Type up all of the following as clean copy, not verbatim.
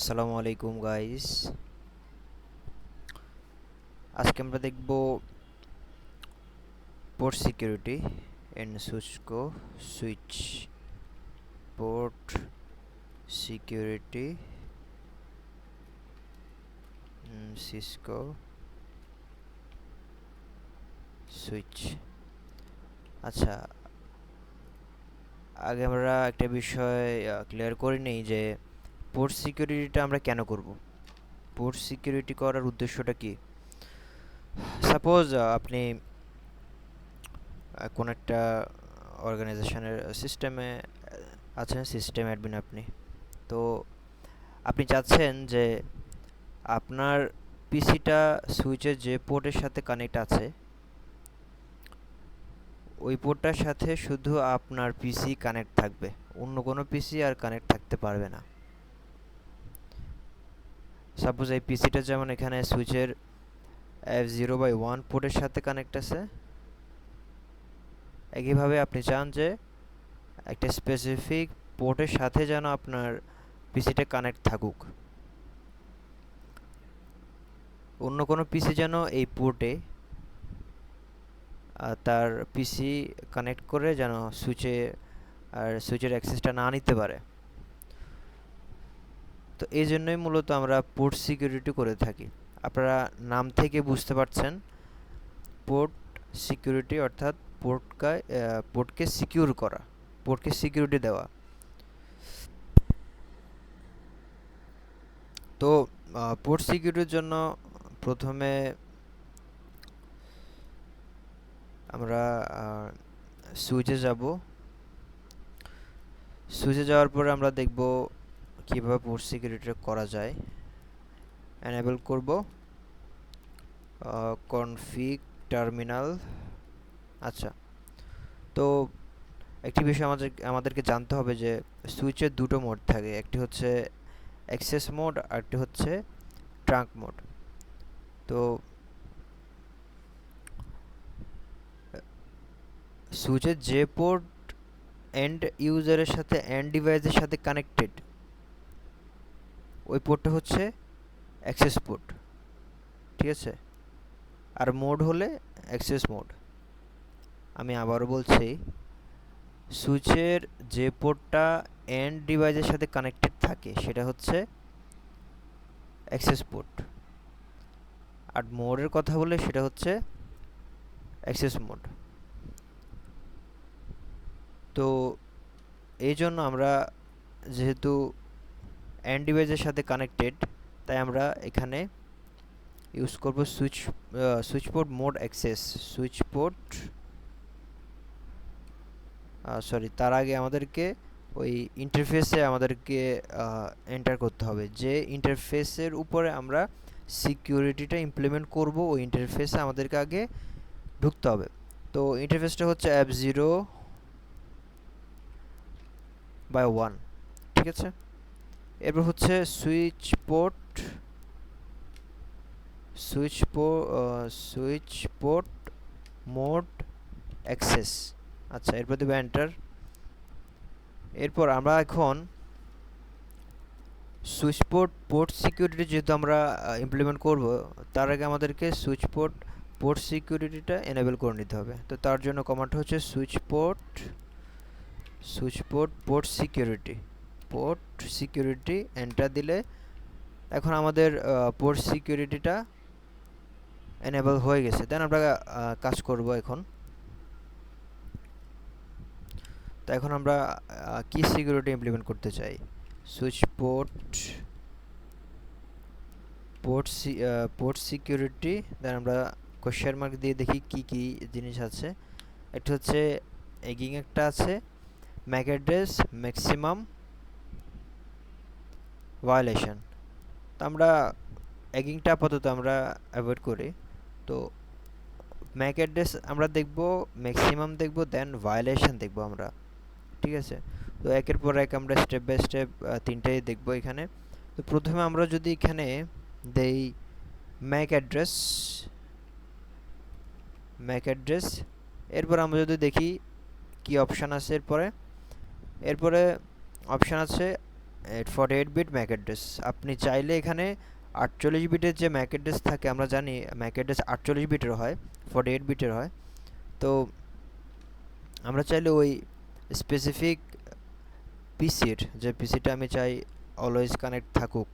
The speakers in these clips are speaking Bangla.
আসসালামু আলাইকুম গাইস। আজকে আমরা দেখব port security and Cisco switch. Port security Cisco switch. আচ্ছা, আগে আমরা একটা বিষয় ক্লিয়ার করে নেই যে পোর্ট সিকিউরিটিটা আমরা কেন করব। পোর্ট সিকিউরিটি করার উদ্দেশ্যটা কি? সাপোজ আপনি কোন একটা অর্গানাইজেশনের সিস্টেমে আছেন, সিস্টেম অ্যাডমিন আপনি। তো আপনি চাচ্ছেন যে আপনার পিসিটা সুইচের যে পোর্টের সাথে কানেক্ট আছে ওই পোর্টটার সাথে শুধু আপনার পিসি কানেক্ট থাকবে, অন্য কোনো পিসি আর কানেক্ট থাকতে পারবে না। সাপোজ এই পিসিটা যেমন এখানে সুইচের F0/1 পোর্টের সাথে কানেক্ট আছে, একইভাবে আপনি চান যে একটা স্পেসিফিক পোর্টের সাথে যেন আপনার পিসিটা কানেক্ট থাকুক, অন্য কোনো পিসি যেন এই পোর্টে তার পিসি কানেক্ট করে যেন সুইচের অ্যাক্সেসটা না নিতে পারে। তো এই জন্যই মূলত আমরা পোর্ট সিকিউরিটি করে থাকি। আপনারা নাম থেকে বুঝতে পারছেন, পোর্ট সিকিউরিটি অর্থাৎ পোর্টকে সিকিউর করা, পোর্টকে সিকিউরিটি দেওয়া। তো পোর্ট সিকিউরিটির জন্য প্রথমে আমরা সুইচে যাব। সুইচে যাওয়ার পরে আমরা দেখব কিভাবে পোর্ট সিকিউরিটি করা যায়। এনেবল করব কনফিগ টার্মিনাল। আচ্ছা, তো একটি বিষয় আমাদেরকে জানতে হবে যে সুইচের দুটো মোড থাকে, একটি হচ্ছে অ্যাক্সেস মোড আর একটি হচ্ছে ট্রাঙ্ক মোড। তো সুইচের যে পোর্ট এন্ড ইউজারের সাথে এন্ড ডিভাইসের সাথে কানেক্টেড ওই পোর্টটা হচ্ছে অ্যাক্সেস পোর্ট, ঠিক আছে? আর মোড হলে অ্যাক্সেস মোড। আমি আবারও বলছি, সুইচের যে পোর্টটা এন্ড ডিভাইসের সাথে কানেক্টেড থাকে সেটা হচ্ছে অ্যাক্সেস পোর্ট, আর মোডের কথা বলে সেটা হচ্ছে অ্যাক্সেস মোড। তো এই জন্য আমরা যেহেতু এন্ড ডিভাইসের সাথে কানেক্টেড, তাই আমরা এখানে ইউজ করব switch port mode access. Switch port sorry, তার আগে আমাদেরকে ওই ইন্টারফেসে আমাদেরকে এন্টার করতে হবে, যে ইন্টারফেসের উপরে আমরা সিকিউরিটিটা ইমপ্লিমেন্ট করব ওই ইন্টারফেসে আমাদেরকে আগে ঢুকতে হবে। তো ইন্টারফেসটা হচ্ছে F0/1, ঠিক আছে? এরপর হচ্ছে সুইচ পোর্ট মোড অ্যাক্সেস। আচ্ছা, এরপর দেবো এন্টার। এরপর আমরা এখন পোর্ট সিকিউরিটি যেহেতু আমরা ইমপ্লিমেন্ট করব, তার আগে আমাদেরকে পোর্ট সিকিউরিটিটা এনেবল করে নিতে হবে। তো তার জন্য কমান্ড হচ্ছে পোর্ট সিকিউরিটি এন্টার দিলে এখন আমাদের পোর্ট সিকিউরিটিটা এনেবল হয়ে গেছে। দেন আমরা কাজ করব এখন। তো এখন আমরা কি সিকিউরিটি ইমপ্লিমেন্ট করতে চাই? সুইচ পোর্ট সিকিউরিটি, দেন আমরা কোশ্চেন মার্ক দিয়ে দেখি কি কি জিনিস আছে। একটা হচ্ছে এগিং, একটা আছে ম্যাক অ্যাড্রেস ম্যাক্সিমাম ভায়োলেশন। তো আমরা এগিংটা আপাতত আমরা অ্যাভয়েড করি। তো ম্যাক অ্যাড্রেস আমরা দেখব, ম্যাক্সিমাম দেখব, দেন ভায়োলেশন দেখব আমরা, ঠিক আছে? তো একের পর এক আমরা স্টেপ বাই স্টেপ তিনটাই দেখব এখানে। তো প্রথমে আমরা যদি এখানে দেই ম্যাক অ্যাড্রেস, এরপর আমরা যদি দেখি কি অপশান আছে। এরপরে অপশান আছে 48 বিট ম্যাক অ্যাড্রেস। আপনি চাইলে এখানে 48 বিটের যে ম্যাক অ্যাড্রেস থাকে, আমরা জানি ম্যাক অ্যাড্রেস 48 বিটের হয়, 48 বিটের হয়। তো আমরা চাইলে ওই স্পেসিফিক পিসির, যে পিসিটা আমি চাই অলওয়েজ কানেক্ট থাকুক,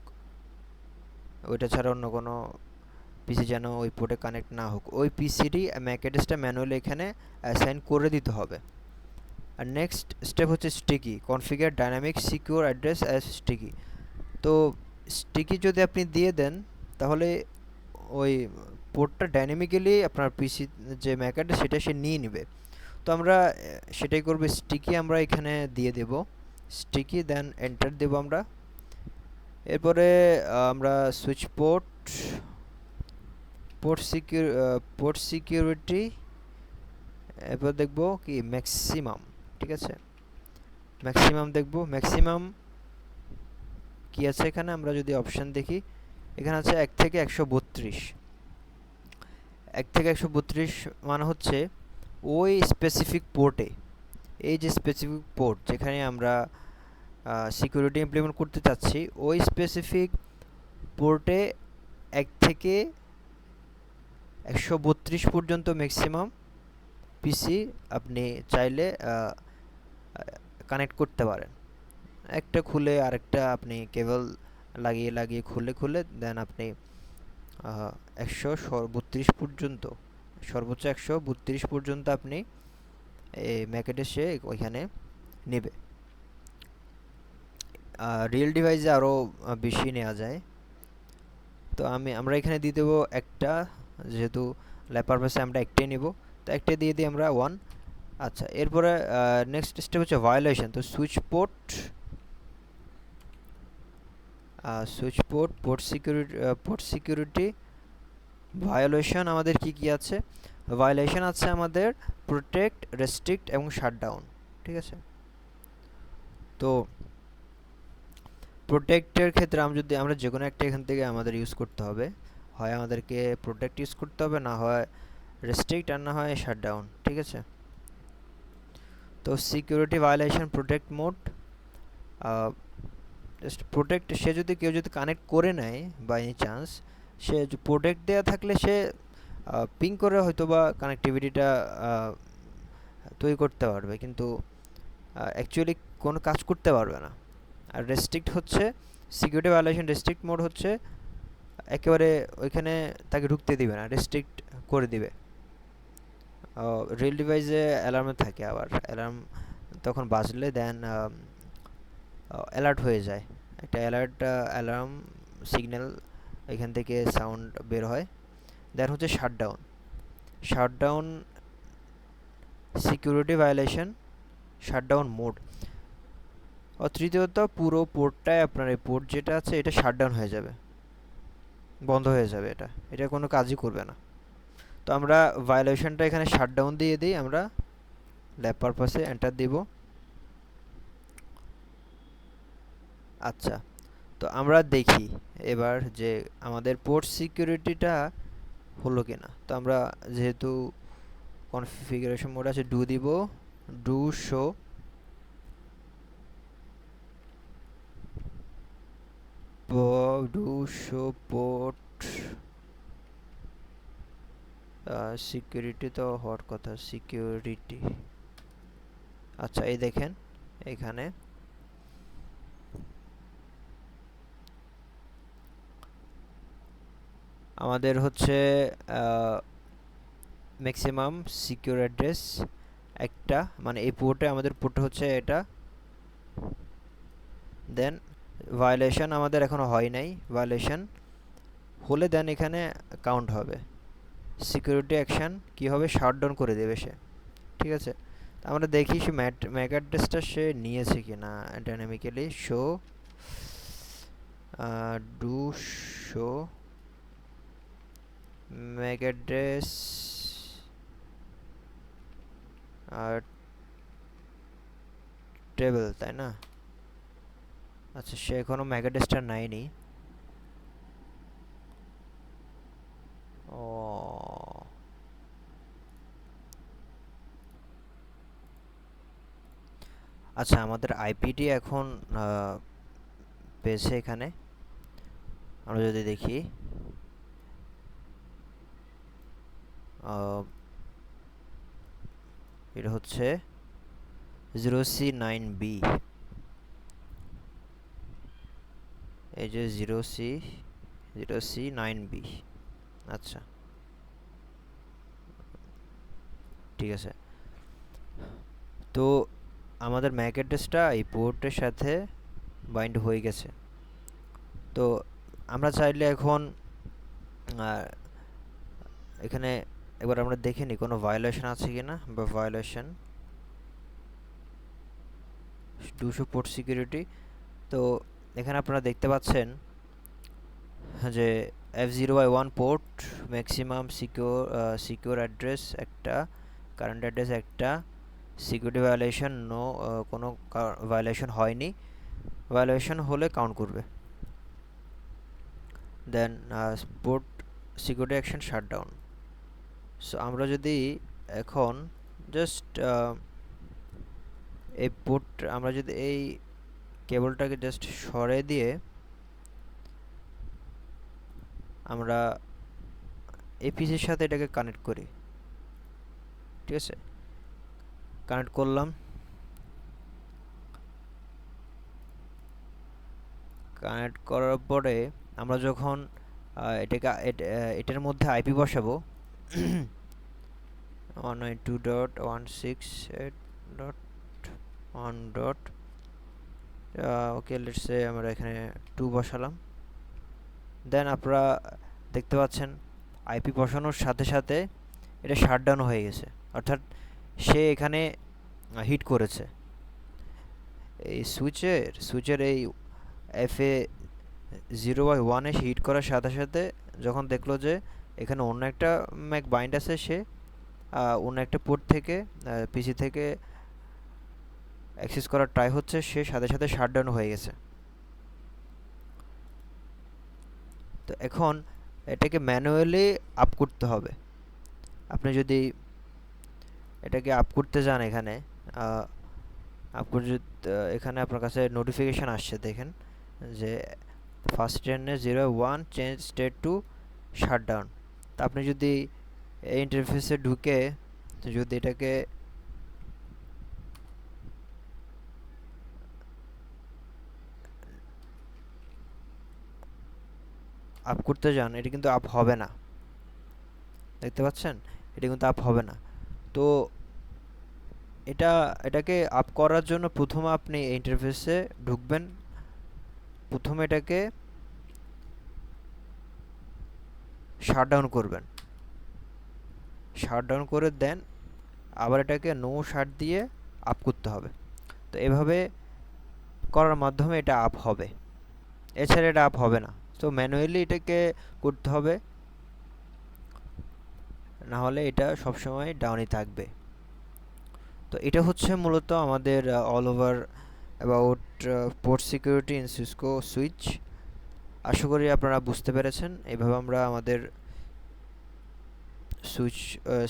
ওইটা ছাড়া অন্য কোনো পিসি যেন ওই পোর্টে কানেক্ট না হোক, ওই পিসিরই ম্যাক অ্যাড্রেসটা ম্যানুয়ালি এখানে অ্যাসাইন করে দিতে হবে। আর নেক্সট স্টেপ হচ্ছে sticky, configure dynamic secure address as sticky. তো স্টিকি যদি আপনি দিয়ে দেন তাহলে ওই পোর্টটা ডাইনামিক্যালি আপনার পিসি যে ম্যাক অ্যাড্রেস সেটা সে নিয়ে নেবে। তো আমরা সেটাই করব, স্টিকি আমরা এখানে দিয়ে দেব, স্টিকি দেন এন্টার দেব আমরা। এরপরে আমরা সুইচ পোর্ট, পোর্ট সিকিউরিটি, এরপর দেখব কি ম্যাক্সিমাম, ঠিক আছে, ম্যাক্সিমাম দেখব। ম্যাক্সিমাম কি আছে এখানে, আমরা যদি অপশন দেখি এখানে আছে 1 থেকে 132। 1 থেকে 132 মানে হচ্ছে ওই স্পেসিফিক পোর্টে, এই যে স্পেসিফিক পোর্ট যেখানে আমরা সিকিউরিটি ইমপ্লিমেন্ট করতে চাচ্ছি, ওই স্পেসিফিক পোর্টে 1 থেকে 132 পর্যন্ত ম্যাক্সিমাম পিসি আপনি চাইলে কানেক্ট করতে পারেন। একটা খুলে আরেকটা আপনি কেবল লাগিয়ে লাগিয়ে খুলে দেন আপনি 132 পর্যন্ত, সর্বোচ্চ 132 পর্যন্ত আপনি এই ম্যাক অ্যাড্রেসে ওইখানে নেবে। রিয়েল ডিভাইসে আরও বেশি নেওয়া যায়। তো আমরা এখানে দিয়ে দেবো একটা, যেহেতু ল্যাব পারপাসে আমরা একটাই নেব, তো একটা দিয়ে দিই আমরা 1। আচ্ছা, এরপরে নেক্সট স্টেপ হচ্ছে ভায়োলেশন। তো switch port, port security violation আমাদের কি আছে? ভায়োলেশন আছে আমাদের প্রোটেক্ট, রেস্ট্রিক্ট এবং শাটডাউন, ঠিক আছে। তো প্রোটেক্টের ক্ষেত্রে আমরা যে কোনো একটা এখান থেকে আমাদের ইউজ করতে হবে, হয় আমাদেরকে প্রোটেক্ট ইউজ করতে হবে, না হয় রেস্ট্রিক্ট, আর না হয় শাটডাউন, ঠিক আছে। তো security violation protect mode, just protect, সে যদি কেউ যদি কানেক্ট করে নেয় বাই এনি চান্স, সে প্রোটেক্ট দেওয়া থাকলে সে পিং করে হয়তো বা কানেক্টিভিটিটা তৈরি করতে পারবে, কিন্তু অ্যাকচুয়ালি কোনো কাজ করতে পারবে না। আর রেস্ট্রিক্ট হচ্ছে সিকিউরিটি ভায়োলেশন, রেস্ট্রিক্ট মোড হচ্ছে একেবারে ওইখানে তাকে ঢুকতে দিবে না, রেস্ট্রিক্ট করে দিবে। রিয়েল ডিভাইসে অ্যালার্মে থাকে, আবার অ্যালার্ম তখন বাজলে দেন অ্যালার্ট হয়ে যায়, একটা অ্যালার্ম সিগন্যাল এখান থেকে সাউন্ড বের হয়। দেন হচ্ছে shutdown, shutdown security violation shutdown mode. তৃতীয়ত পুরো পোর্টটায় আপনার এই পোর্ট যেটা আছে এটা শাটডাউন হয়ে যাবে, বন্ধ হয়ে যাবে, এটা কোনো কাজই করবে না। তো আমরা ভায়োলেশনটা এখানে শাটডাউন দিয়ে দিই, আমরা ল্যাব পারপাসে এন্টার দিব। আচ্ছা, তো আমরা দেখি এবার যে আমাদের পোর্ট সিকিউরিটিটা হলো কিনা। তো আমরা যেহেতু কনফিগারেশন মোড আছে, ডু দিব, ডু শো পোর্ট সিকিউরিটি তো হওয়ার কথা, সিকিউরিটি। আচ্ছা, এই দেখেন এখানে আমাদের হচ্ছে ম্যাক্সিমাম সিকিউর অ্যাড্রেস একটা, মানে এই পোর্টে আমাদের পোর্ট হচ্ছে এটা। দেন ভায়োলেশন আমাদের এখনো হয় নাই, ভায়োলেশন হলে দেন এখানে কাউন্ট হবে, সিকিউরিটি অ্যাকশন কি হবে, শাটডাউন করে দেবে সে, ঠিক আছে। আমরা দেখি সে ম্যাক অ্যাড্রেসটা সে নিয়েছে কিনা। Dynamically show, do show MAC address আর টেবিল, তাই না? আচ্ছা, সে এখনো ম্যাক অ্যাড্রেসটা নেয়নি। ও, আচ্ছা, আমাদের আইপিটি এখন পেয়েছে এখানে। আমরা যদি দেখি এটা হচ্ছে 0C9B, এই যে 0C9B। আচ্ছা, ঠিক আছে। তো আমাদের ম্যাক অ্যাড্রেসটা এই পোর্টের সাথে বাইন্ড হয়ে গেছে। তো আমরা চাইলে এখন এখানে একবার আমরা দেখে নিই কোনো ভায়োলেশন আছে কিনা, বা ভায়োলেশন 200 পোর্ট সিকিউরিটি। তো এখানে আপনারা দেখতে পাচ্ছেন যে F0Y1 port, maximum secure address একটা, কারেন্ট অ্যাড্রেস একটা, সিকিউরিটি ভায়োলেশন কোনো ভায়োলেশন হয়নি, ভায়োলেশন হলে কাউন্ট করবে। Then port security action shutdown. So আমরা যদি এখন জাস্ট এই পোর্ট, আমরা যদি এই কেবলটাকে জাস্ট সরে দিয়ে আমরা এই পিসির সাথে এটাকে কানেক্ট করি, ঠিক আছে? কানেক্ট করলাম। কানেক্ট করার পরে আমরা যখন এটাকে এটার মধ্যে আইপি বসাবো 192.168.1. ওকে, লেটস সে আমরা এখানে 2 বসালাম। দেন আপনারা দেখতে পাচ্ছেন আইপি বসানোর সাথে সাথে এটা শাটডাউন হয়ে গেছে, অর্থাৎ সে এখানে হিট করেছে। এই সুইচের এই FA0Y1 হিট করার সাথে সাথে যখন দেখলো যে এখানে অন্য একটা ম্যাক বাইন্ড আছে, সে অন্য একটা পোর্ট থেকে পিসি থেকে অ্যাক্সেস করার ট্রাই হচ্ছে, সে সাথে সাথে শাটডাউন হয়ে গেছে। তো এখন এটাকে ম্যানুয়ালি আপ করতে হবে। আপনি যদি এটাকে আপ করতে যান, এখানে আপ করে এখানে আপনার কাছে নোটিফিকেশান আসছে, দেখেন যে ফার্স্ট ট্রেনে 0.1 চেঞ্জ স্টেট টু শাটডাউন। তা আপনি যদি এই ইন্টারফেসে ঢুকে যদি এটাকে আপ করতে যান, এটা কিন্তু আপ হবে না, দেখতে পাচ্ছেন? এটা কিন্তু আপ হবে না। তো এটাকে আপ করার জন্য প্রথমে আপনি এই ইন্টারফেসে ঢুকবেন, প্রথমে এটাকে শাটডাউন করবেন, শাটডাউন করে দেন আবার এটাকে নো শাট দিয়ে আপ করতে হবে। তো এভাবে করার মাধ্যমে এটা আপ হবে, এছাড়া এটা আপ হবে না। তো ম্যানুয়ালি এটাকে করতে হবে, না হলে এটা সবসময় ডাউনই থাকবে। তো এটা হচ্ছে মূলত আমাদের all over about port security in Cisco switch. আশা করি আপনারা বুঝতে পেরেছেন। এভাবে আমরা আমাদের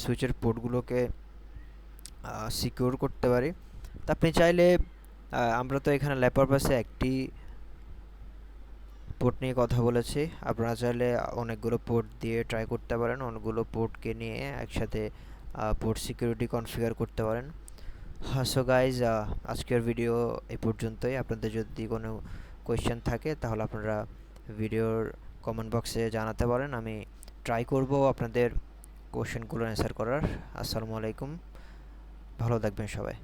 সুইচের পোর্টগুলোকে সিকিউর করতে পারি। তা আপনি চাইলে আমরা তো এখানে ল্যাব পারপাসে একটি পোর্ট নিয়ে কথা বলেছি, আপনারা চাইলে অনেকগুলো পোর্ট দিয়ে ট্রাই করতে পারেন, অনেকগুলো পোর্টকে নিয়ে একসাথে পোর্ট সিকিউরিটি কনফিগার করতে পারেন। সো গাইজ, আজকের ভিডিও এই পর্যন্তই। আপনাদের যদি কোনো কোয়েশ্চেন থাকে তাহলে আপনারা ভিডিওর কমেন্ট বক্সে জানাতে পারেন, আমি ট্রাই করব আপনাদের কোয়েশ্চেনগুলো অ্যান্সার করার। আসসালামু আলাইকুম, ভালো থাকবেন সবাই।